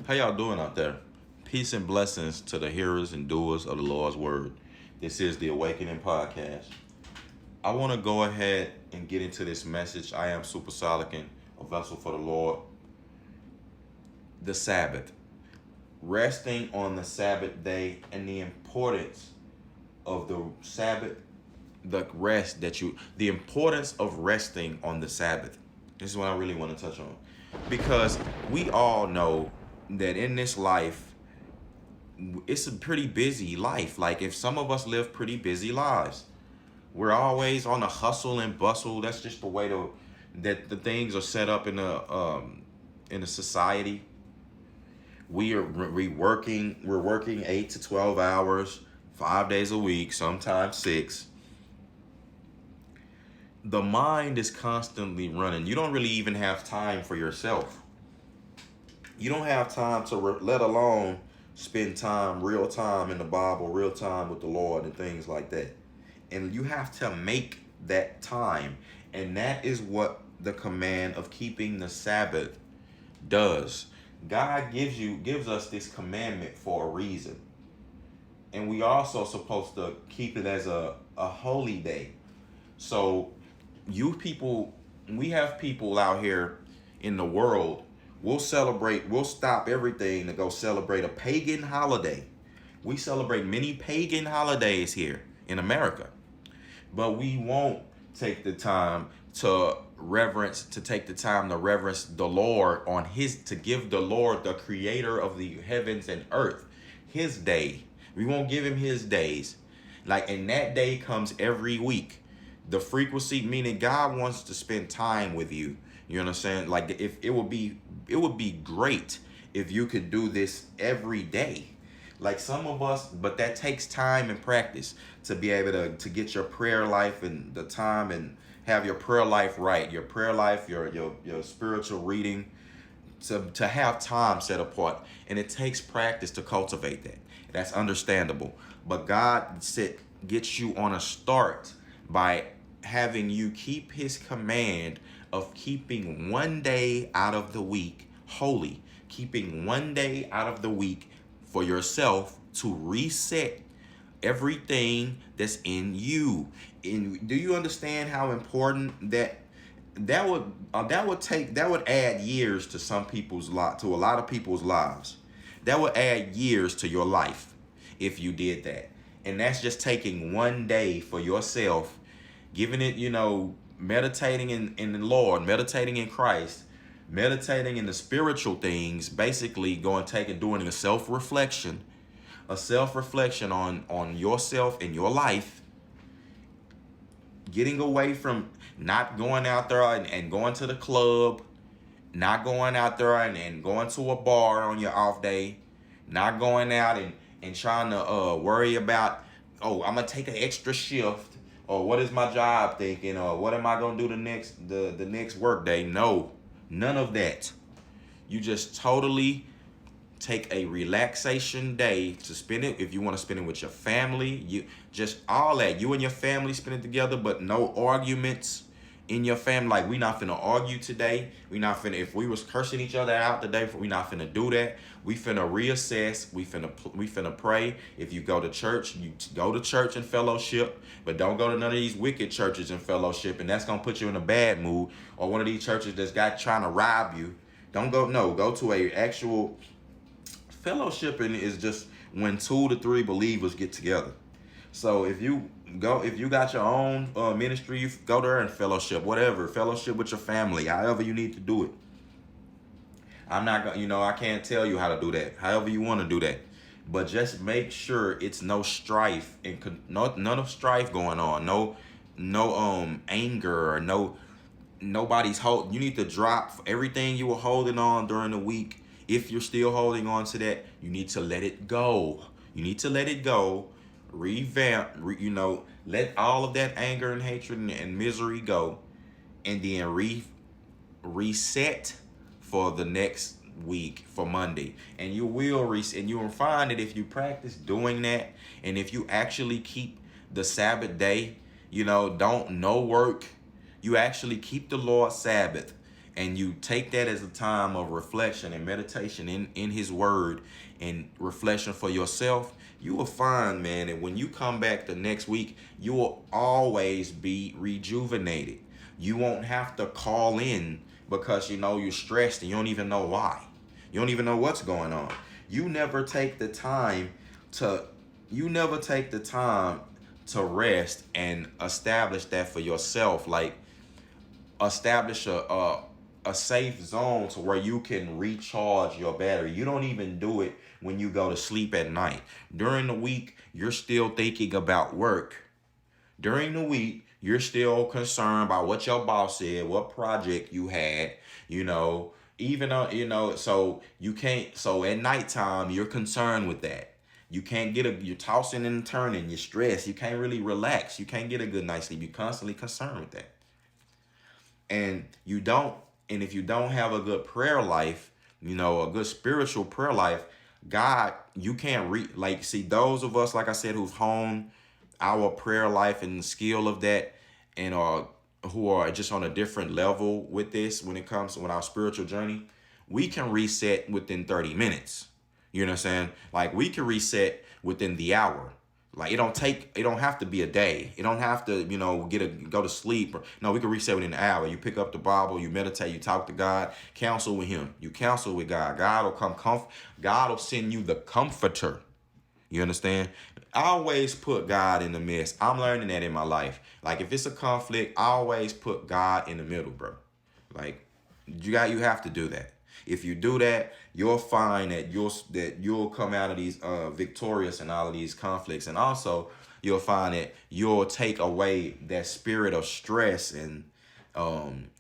How y'all doing out there? Peace and blessings to the hearers and doers of the Lord's word. This is the Awakening Podcast. I want to go ahead and get into this message. I am Super Solican, a vessel for the Lord. The Sabbath. Resting on the Sabbath day and the importance of the Sabbath, the importance of resting on the Sabbath. This is what I really want to touch on. Because we all know that in this life, it's a pretty busy life. Like, if some of us live pretty busy lives, we're always on the hustle and bustle. That's just the way that the things are set up in a society. We're working 8 to 12 hours, 5 days a week, sometimes 6. The mind is constantly running. You don't really even have time for yourself. You don't have time to let alone spend time, real time in the Bible, real time with the Lord and things like that. And you have to make that time. And that is what the command of keeping the Sabbath does. God gives us this commandment for a reason. And we also supposed to keep it as a holy day. So we have people out here in the world. We'll stop everything to go celebrate a pagan holiday. We celebrate many pagan holidays here in America. But we won't take the time to reverence the Lord to give the Lord, the creator of the heavens and earth, his day. We won't give him his days. And that day comes every week. The frequency, meaning God wants to spend time with you. You understand? If it would be great if you could do this every day. Like some of us, but that takes time and practice to be able to get your prayer life and the time and have your prayer life right. Your prayer life, your spiritual reading, to have time set apart. And it takes practice to cultivate that. That's understandable. But God gets you on a start by having you keep his command of keeping one day out of the week holy, keeping one day out of the week for yourself to reset everything that's in you. And do you understand how important that would add years to to a lot of people's lives? That would add years to your life if you did that. And that's just taking one day for yourself, giving it, meditating in the Lord, meditating in Christ, meditating in the spiritual things, basically doing a self-reflection on yourself and your life, getting away from not going out there and going to the club, not going out there and going to a bar on your off day, not going out and trying to worry about, I'm going to take an extra shift, or what is my job thinking, or what am I going to do the next work day? No, none of that. You just totally take a relaxation day to spend it. If you want to spend it with your family, you just all that. You and your family spend it together, but no arguments in your family. Like, we not finna argue today. We not finna, if we was cursing each other out today, we not finna do that. We finna reassess. We finna pray. If you go to church, you go to church and fellowship, but don't go to none of these wicked churches and fellowship, and that's gonna put you in a bad mood. Or one of these churches that's trying to rob you. Don't go. No, go to a actual fellowshipping. Is just when 2 to 3 believers get together. So if you got your own ministry, you go there and fellowship with your family, however you need to do it. I'm not gonna, I can't tell you how to do that. However you want to do that, but just make sure it's no strife and none of strife going on. No anger, or nobody's hold. You need to drop everything you were holding on during the week. If you're still holding on to that, you need to let it go. Revamp, let all of that anger and hatred and misery go, and then reset for the next week, for Monday. And you will reset, and you will find that if you practice doing that, and if you actually keep the Sabbath day, don't no work, you actually keep the Lord's Sabbath, and you take that as a time of reflection and meditation in his word and reflection for yourself, you will find, man, that when you come back the next week, you will always be rejuvenated. You won't have to call in because you know you're stressed and you don't even know why. You don't even know what's going on. You never take the time to you never take the time to rest and establish that for yourself. Like, establish a safe zone to where you can recharge your battery. You don't even do it when you go to sleep at night. During the week, you're still thinking about work. During the week, you're still concerned about what your boss said, what project you had, you know, even so you can't, so at nighttime, you're concerned with that. You can't you're tossing and turning, you're stressed, you can't really relax, you can't get a good night's sleep, you're constantly concerned with that. And you don't, and if you don't have a good prayer life, a good spiritual prayer life, God, you can't like, see, those of us, like I said, who've honed our prayer life and the skill of that, and who are just on a different level with this when it comes to our spiritual journey, we can reset within 30 minutes. You know what I'm saying? Like, we can reset within the hour. Like, it don't have to be a day. It don't have to, go to sleep. No, we can reset within an hour. You pick up the Bible, you meditate, you talk to God, counsel with him. You counsel with God. God will God will send you the comforter. You understand? I always put God in the midst. I'm learning that in my life. Like, if it's a conflict, I always put God in the middle, bro. Like, you have to do that. If you do that, you'll find that you'll come out of these victorious in all of these conflicts, and also you'll find that you'll take away that spirit of stress and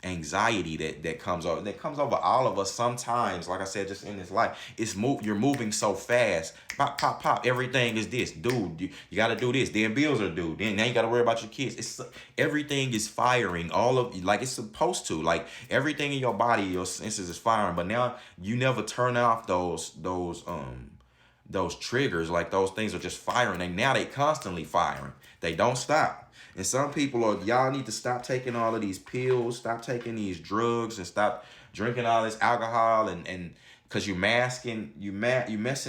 anxiety that comes over all of us sometimes. Like I said, just in this life, you're moving so fast. Pop, pop, pop. Everything is this, dude. You got to do this. Then bills are due. Then now you got to worry about your kids. Everything is firing. All of, like it's supposed to. Like, everything in your body, your senses is firing. But now you never turn off those triggers. Like, those things are just firing. And now they constantly firing. They don't stop. And some people y'all need to stop taking all of these pills, stop taking these drugs, and stop drinking all this alcohol, and because you're messing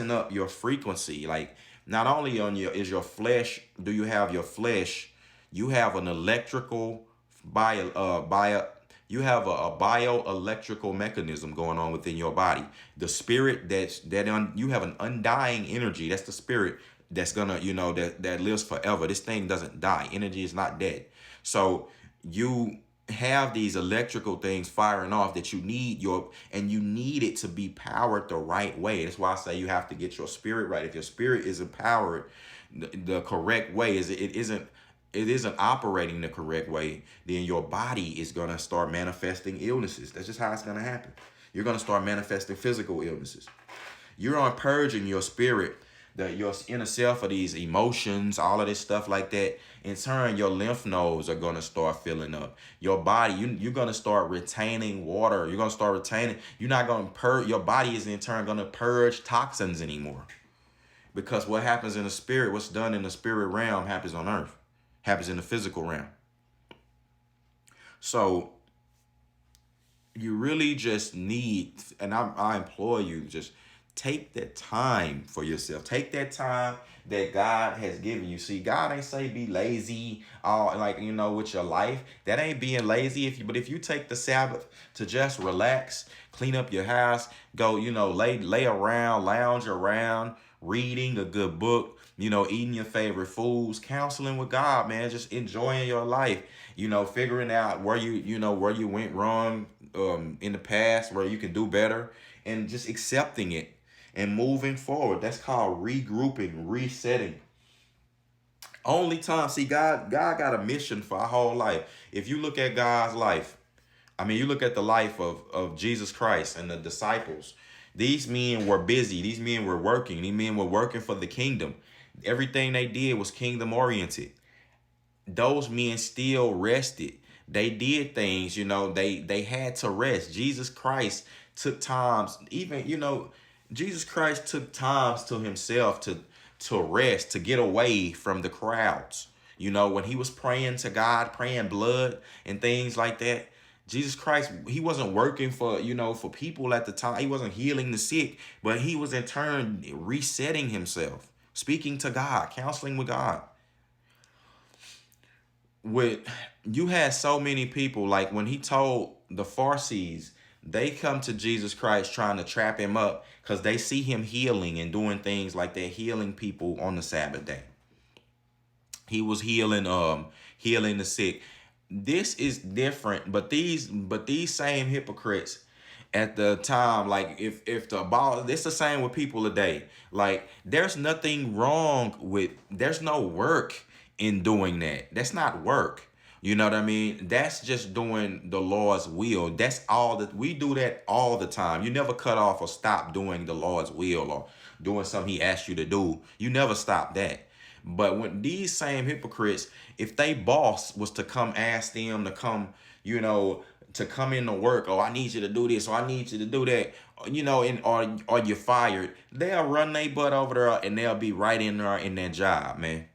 up your frequency. Like, not only is your flesh, do you have your flesh, you have an electrical you have a bioelectrical mechanism going on within your body. The spirit you have an undying energy. That's the spirit that's gonna, that lives forever. This thing doesn't die. Energy is not dead. So you have these electrical things firing off that you need it to be powered the right way. That's why I say you have to get your spirit right. If your spirit isn't powered the correct way, it isn't operating the correct way, then your body is gonna start manifesting illnesses. That's just how it's gonna happen. You're gonna start manifesting physical illnesses. You're on purging your spirit, your inner self of these emotions, all of this stuff like that. In turn, your lymph nodes are going to start filling up. Your body, you're going to start retaining water. You're going to start retaining. You're not going to purge. Your body is in turn going to purge toxins anymore. Because what happens in the spirit, what's done in the spirit realm happens on earth, happens in the physical realm. So you really just need, and I implore you, just take that time for yourself. Take that time that God has given you. See, God ain't say be lazy, with your life. That ain't being lazy. But if you take the Sabbath to just relax, clean up your house, go, lay around, lounge around, reading a good book, eating your favorite foods, counseling with God, man, just enjoying your life, figuring out where you went wrong in the past, where you can do better, and just accepting it and moving forward. That's called regrouping, resetting. Only time, see, God got a mission for our whole life. If you look at God's life, you look at the life of Jesus Christ and the disciples. These men were busy. These men were working. These men were working for the kingdom. Everything they did was kingdom oriented. Those men still rested. They did things, they had to rest. Jesus Christ took times, Jesus Christ took times to himself to rest, to get away from the crowds. When he was praying to God, praying blood and things like that, Jesus Christ, he wasn't working for, for people at the time. He wasn't healing the sick, but he was in turn resetting himself, speaking to God, counseling with God. With You had so many people, like when he told the Pharisees, they come to Jesus Christ trying to trap him up because they see him healing and doing things like they're healing people on the Sabbath day. He was healing the sick. This is different, but these same hypocrites at the time, like if the ball, it's the same with people today. Like there's nothing wrong with, there's no work in doing that. That's not work. You know what I mean? That's just doing the Lord's will. That's all that we do, that all the time. You never cut off or stop doing the Lord's will or doing something he asked you to do. You never stop that. But when these same hypocrites, if they boss was to come ask them to come, to come into work, oh, I need you to do this, or I need you to do that, or you're fired, they'll run their butt over there and they'll be right in there in their job, man.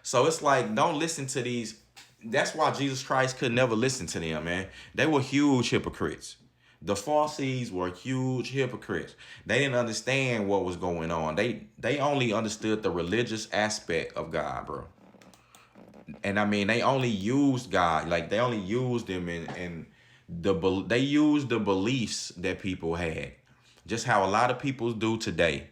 So it's like, don't listen to these. That's why Jesus Christ could never listen to them, man. They were huge hypocrites. The Pharisees were huge hypocrites. They didn't understand what was going on. They only understood the religious aspect of God, bro. And I mean, they only used God, like they only used him they used the beliefs that people had. Just how a lot of people do today.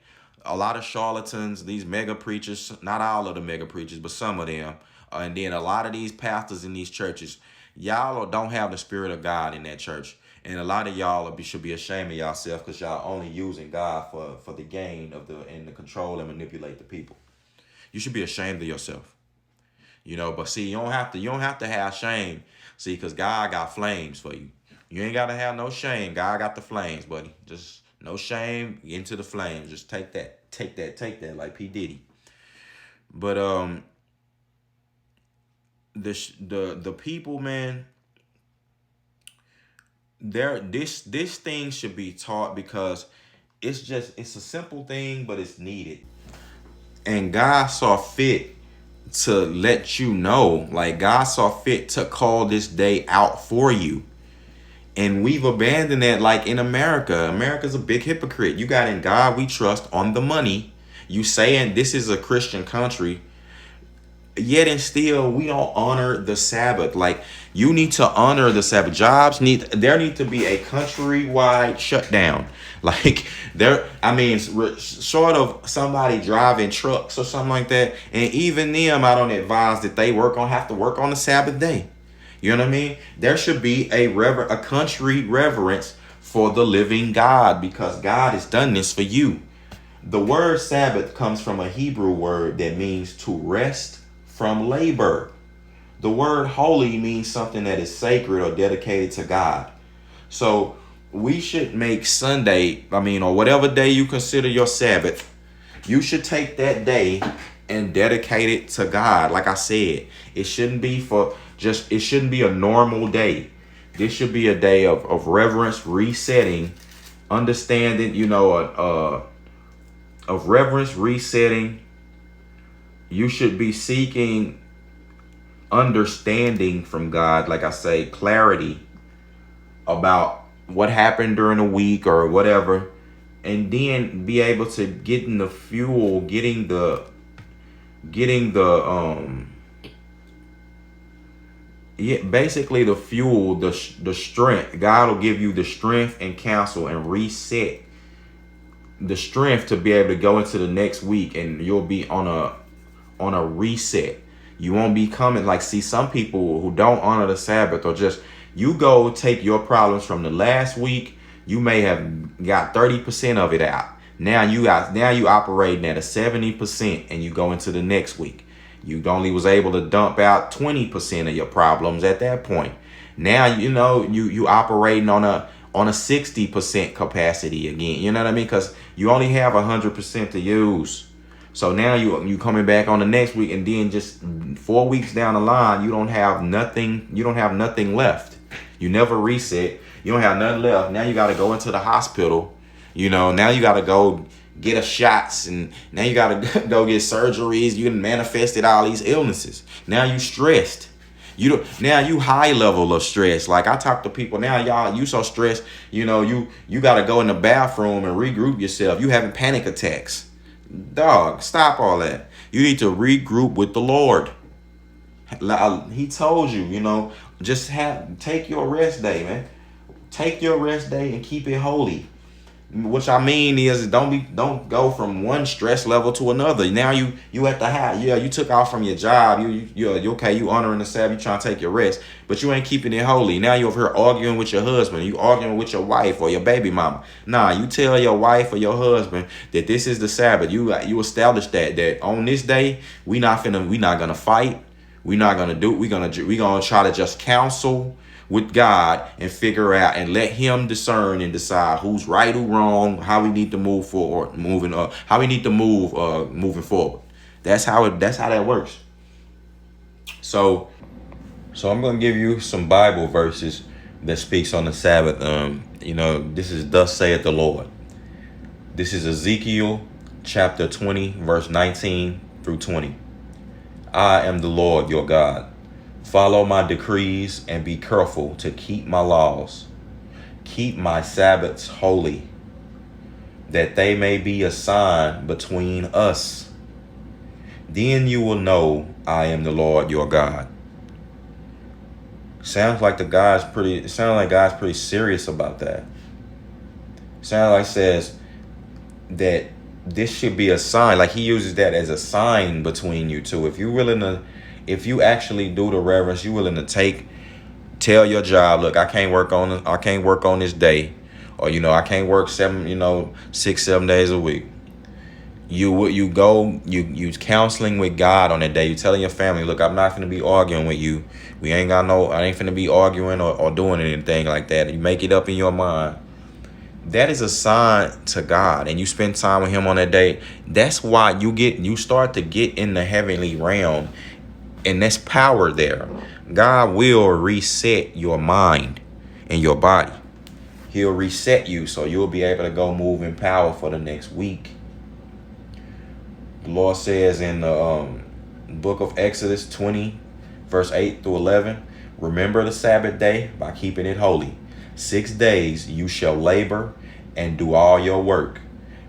A lot of charlatans, these mega preachers, not all of the mega preachers, but some of them. And then a lot of these pastors in these churches, y'all don't have the spirit of God in that church. And a lot of y'all should be ashamed of yourself because y'all only using God for the gain of and the control and manipulate the people. You should be ashamed of yourself. But see, you don't have to have shame. See, because God got flames for you. You ain't got to have no shame. God got the flames, buddy. Just no shame, into the flames. Just take that like P. Diddy. But the people, man, this thing should be taught because it's a simple thing, but it's needed. And God saw fit to let you know, like God saw fit to call this day out for you. And we've abandoned that, like in America. America's a big hypocrite. You got in God we trust on the money. You saying this is a Christian country, yet and still we don't honor the Sabbath. Like you need to honor the Sabbath. There need to be a countrywide shutdown. Like short of somebody driving trucks or something like that. And even them, I don't advise that they have to work on the Sabbath day. You know what I mean? There should be a country reverence for the living God, because God has done this for you. The word Sabbath comes from a Hebrew word that means to rest from labor. The word holy means something that is sacred or dedicated to God. So we should make Sunday, or whatever day you consider your Sabbath, you should take that day and dedicate it to God. Like I said, it shouldn't be a normal day. This should be a day of reverence, resetting, understanding, of reverence, resetting. You should be seeking understanding from God, like I say, clarity about what happened during the week or whatever, and then be able to get in the fuel, getting the basically the fuel, the strength. God will give you the strength and counsel and reset the strength to be able to go into the next week, and you'll be on a reset. You won't be coming see some people who don't honor the Sabbath, or just you go take your problems from the last week. You may have got 30% of it out. Now you operating at a 70%, and you go into the next week. You only was able to dump out 20% of your problems at that point. Now you operating on a 60% capacity again. You know what I mean? Because you only have 100% to use. So now you coming back on the next week, and then just 4 weeks down the line, you don't have nothing. You don't have nothing left. You never reset. You don't have nothing left. Now you got to go into the hospital. Now you got to go get a shots, and now you got to go get surgeries. You manifested all these illnesses. Now you stressed. Now you high level of stress. Like I talk to people now, y'all, you so stressed, you gotta go in the bathroom and regroup yourself. You having panic attacks. Dog, stop all that. You need to regroup with the Lord. He told you, just take your rest day, man. Take your rest day and keep it holy. Which I mean is don't go from one stress level to another. Now you at the high. Yeah, you took off from your job. You okay, you honoring the Sabbath, you trying to take your rest, but you ain't keeping it holy. Now you over here arguing with your husband, you arguing with your wife or your baby mama. Nah, you tell your wife or your husband that this is the Sabbath. You establish that on this day we not gonna fight. We gonna try to just counsel with God and figure out and let him discern and decide who's right, who wrong, how we need to move forward, how we need to move moving forward. That's how that works. So I'm gonna give you some Bible verses that speaks on the Sabbath. This is thus saith the Lord. This is Ezekiel chapter 20, verse 19 through 20. I am the Lord your God. Follow my decrees and be careful to keep my laws. Keep my Sabbaths holy, that they may be a sign between us. Then you will know I am the Lord your God. Sounds like God's pretty serious about that. Sounds like says that this should be a sign. Like he uses that as a sign between you two. If you actually do the reverence, you willing to tell your job, look, I can't work on this day, or I can't work 6-7 days a week. You counseling with God on that day. You telling your family, look, I'm not gonna be arguing with you. I ain't finna be arguing or doing anything like that. You make it up in your mind. That is a sign to God, and you spend time with him on that day. That's why you start to get in the heavenly realm. And there's power there. God will reset your mind and your body. He'll reset you so you'll be able to go move in power for the next week. The Lord says in the book of Exodus 20, verse 8 through 11, remember the Sabbath day by keeping it holy. 6 days you shall labor and do all your work.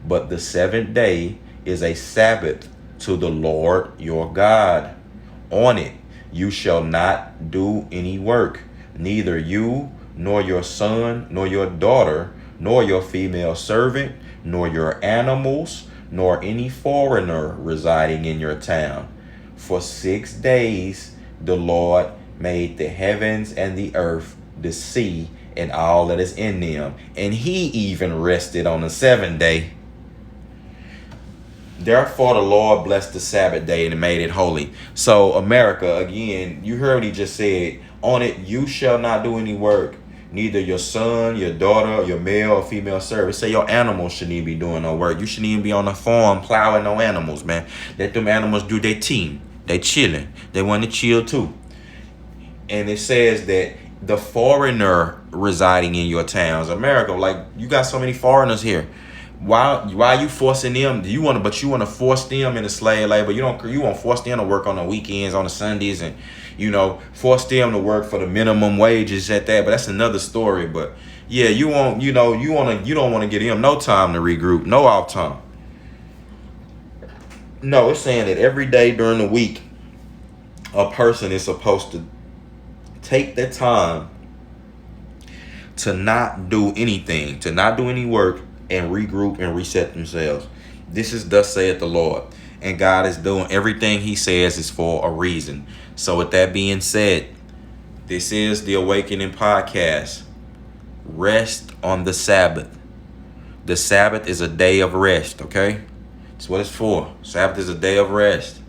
But the seventh day is a Sabbath to the Lord your God. On it you shall not do any work, neither you, nor your son, nor your daughter, nor your female servant, nor your animals, nor any foreigner residing in your town. For 6 days the Lord made the heavens and the earth, the sea, and all that is in them. And he even rested on the seventh day. Therefore, the Lord blessed the Sabbath day and made it holy. So, America, again, you heard what he just said. On it, you shall not do any work. Neither your son, your daughter, your male or female servant. Say your animals shouldn't even be doing no work. You shouldn't even be on the farm plowing no animals, man. Let them animals do their team. They chilling. They want to chill too. And it says that the foreigner residing in your towns, America, like you got so many foreigners here. Why are you forcing them? You want to force them into slave labor. You won't force them to work on the weekends, on the Sundays, and force them to work for the minimum wages at that. But that's another story. But yeah, you don't want to give them no time to regroup, no off time. No, it's saying that every day during the week, a person is supposed to take the time to not do anything, to not do any work, and regroup and reset themselves. This is thus saith the Lord. And God is doing everything he says is for a reason. So with that being said, this is the Awakening Podcast. Rest on the Sabbath. The Sabbath is a day of rest, okay? That's what it's for. Sabbath is a day of rest.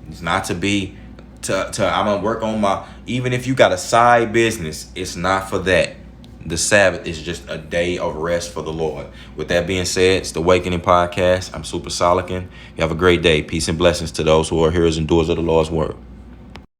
It's not to be I'm gonna work on even if you got a side business, it's not for that. The Sabbath is just a day of rest for the Lord. With that being said, it's the Awakening Podcast. I'm Super Solican. You have a great day. Peace and blessings to those who are hearers and doers of the Lord's word.